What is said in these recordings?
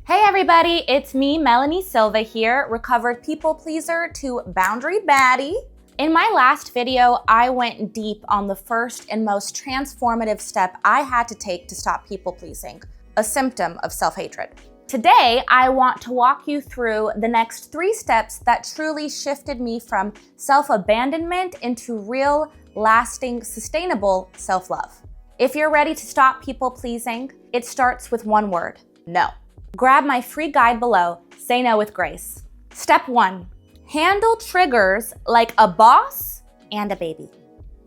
Hey everybody, it's me, Melanie Silva here, recovered people pleaser to boundary baddie. In my last video, I went deep on the first and most transformative step I had to take to stop people pleasing, a symptom of self-hatred. Today, I want to walk you through the next 3 steps that truly shifted me from self-abandonment into real, lasting, sustainable self-love. If you're ready to stop people pleasing, it starts with one word: no. Grab my free guide below, Say No with Grace. Step 1, handle triggers like a boss and a baby.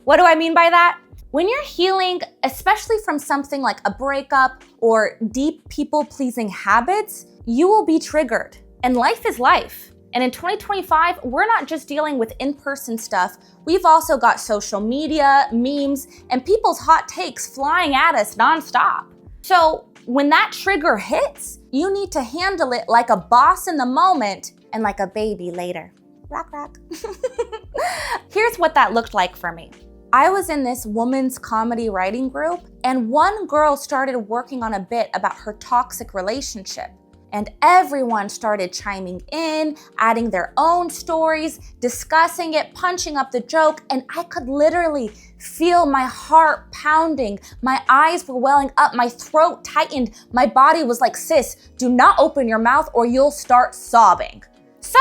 What do I mean by that? When you're healing, especially from something like a breakup or deep people-pleasing habits, you will be triggered. And life is life. And in 2025, we're not just dealing with in-person stuff, we've also got social media, memes, and people's hot takes flying at us nonstop. So when that trigger hits, you need to handle it like a boss in the moment and like a baby later. Rock, rock. Here's what that looked like for me. I was in this women's comedy writing group, and one girl started working on a bit about her toxic relationship. And everyone started chiming in, adding their own stories, discussing it, punching up the joke, and I could literally feel my heart pounding. My eyes were welling up, my throat tightened, my body was like, sis, do not open your mouth or you'll start sobbing. So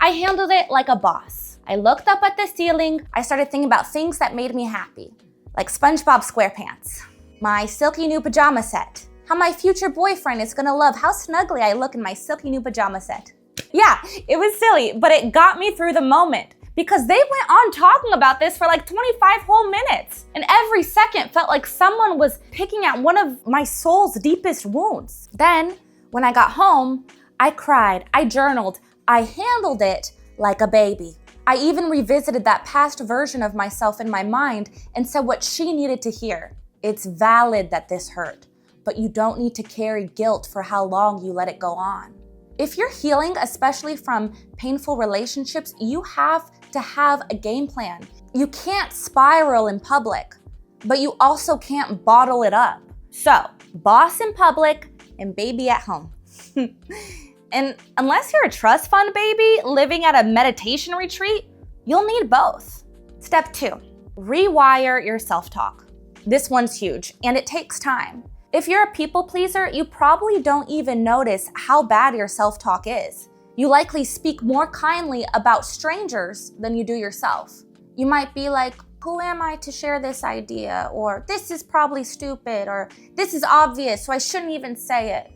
I handled it like a boss. I looked up at the ceiling, I started thinking about things that made me happy, like SpongeBob SquarePants, my silky new pajama set, how my future boyfriend is gonna love how snuggly I look in my silky new pajama set. Yeah, it was silly, but it got me through the moment because they went on talking about this for like 25 whole minutes. And every second felt like someone was picking at one of my soul's deepest wounds. Then, when I got home, I cried, I journaled, I handled it like a baby. I even revisited that past version of myself in my mind and said what she needed to hear. It's valid that this hurt, but you don't need to carry guilt for how long you let it go on. If you're healing, especially from painful relationships, you have to have a game plan. You can't spiral in public, but you also can't bottle it up. So, boss in public and baby at home. And unless you're a trust fund baby living at a meditation retreat, you'll need both. Step 2, rewire your self-talk. This one's huge, and it takes time. If you're a people pleaser, you probably don't even notice how bad your self-talk is. You likely speak more kindly about strangers than you do yourself. You might be like, who am I to share this idea? Or this is probably stupid, or this is obvious, so I shouldn't even say it.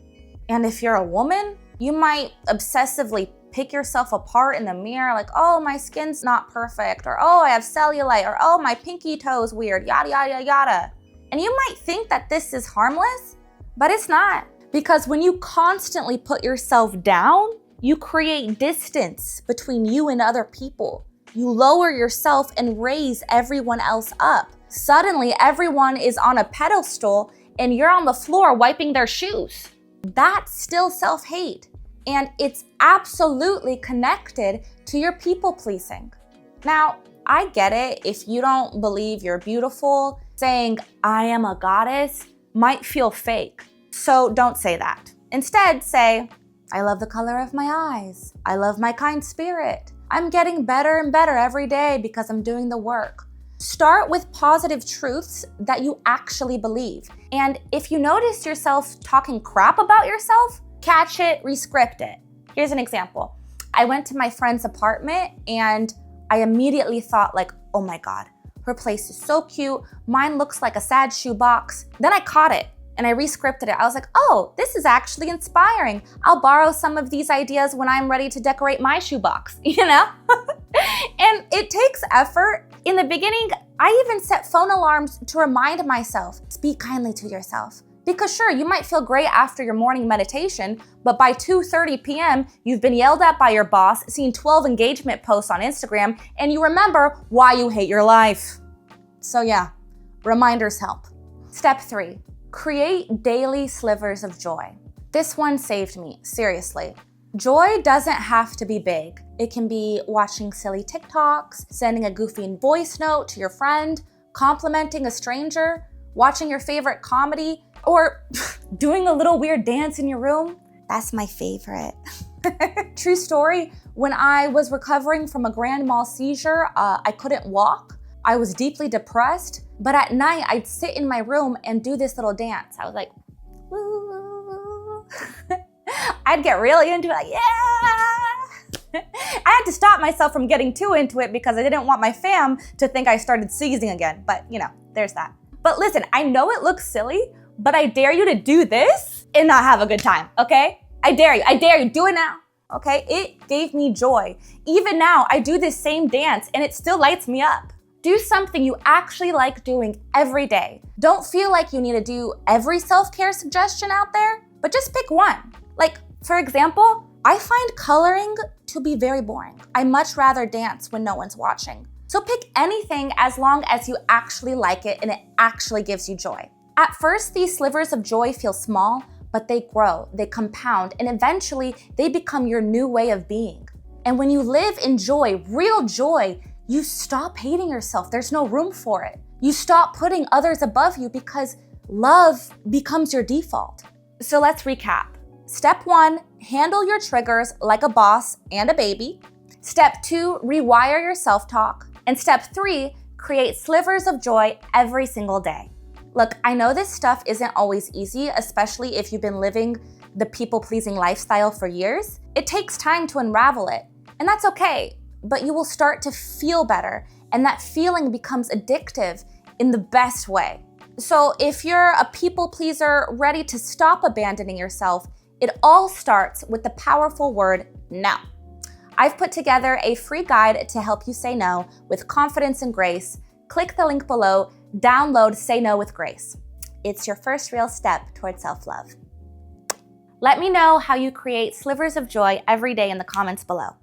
And if you're a woman, you might obsessively pick yourself apart in the mirror, like, oh, my skin's not perfect, or oh, I have cellulite, or oh, my pinky toe's weird, yada, yada, yada. And you might think that this is harmless, but it's not. Because when you constantly put yourself down, you create distance between you and other people. You lower yourself and raise everyone else up. Suddenly, everyone is on a pedestal and you're on the floor wiping their shoes. That's still self-hate, and it's absolutely connected to your people-pleasing. Now, I get it if you don't believe you're beautiful. Saying, I am a goddess might feel fake, so don't say that. Instead, say, I love the color of my eyes. I love my kind spirit. I'm getting better and better every day because I'm doing the work. Start with positive truths that you actually believe. And if you notice yourself talking crap about yourself, catch it, rescript it. Here's an example. I went to my friend's apartment and I immediately thought like, oh my God, her place is so cute. Mine looks like a sad shoebox. Then I caught it and I rescripted it. I was like, oh, this is actually inspiring. I'll borrow some of these ideas when I'm ready to decorate my shoebox, you know? And it takes effort. In the beginning, I even set phone alarms to remind myself, speak kindly to yourself. Because sure, you might feel great after your morning meditation, but by 2:30 p.m., you've been yelled at by your boss, seen 12 engagement posts on Instagram, and you remember why you hate your life. So yeah, reminders help. Step 3, create daily slivers of joy. This one saved me, seriously. Joy doesn't have to be big. It can be watching silly TikToks, sending a goofy voice note to your friend, complimenting a stranger, watching your favorite comedy, or doing a little weird dance in your room. That's my favorite. True story, when I was recovering from a grand mal seizure, I couldn't walk. I was deeply depressed, but at night I'd sit in my room and do this little dance. I was like, woo. I'd get really into it, like, yeah. I had to stop myself from getting too into it because I didn't want my fam to think I started seizing again, but there's that. But listen, I know it looks silly, but I dare you to do this and not have a good time, okay? I dare you, do it now, okay? It gave me joy. Even now, I do this same dance and it still lights me up. Do something you actually like doing every day. Don't feel like you need to do every self-care suggestion out there, but just pick one. Like, for example, I find coloring to be very boring. I much rather dance when no one's watching. So pick anything as long as you actually like it and it actually gives you joy. At first, these slivers of joy feel small, but they grow, they compound, and eventually they become your new way of being. And when you live in joy, real joy, you stop hating yourself. There's no room for it. You stop putting others above you because love becomes your default. So let's recap. Step 1, handle your triggers like a boss and a baby. Step 2, rewire your self-talk. And step 3, create slivers of joy every single day. Look, I know this stuff isn't always easy, especially if you've been living the people-pleasing lifestyle for years. It takes time to unravel it, and that's okay, but you will start to feel better, and that feeling becomes addictive in the best way. So if you're a people pleaser ready to stop abandoning yourself, it all starts with the powerful word no. I've put together a free guide to help you say no with confidence and grace. Click the link below, download Say No with Grace. It's your first real step towards self-love. Let me know how you create slivers of joy every day in the comments below.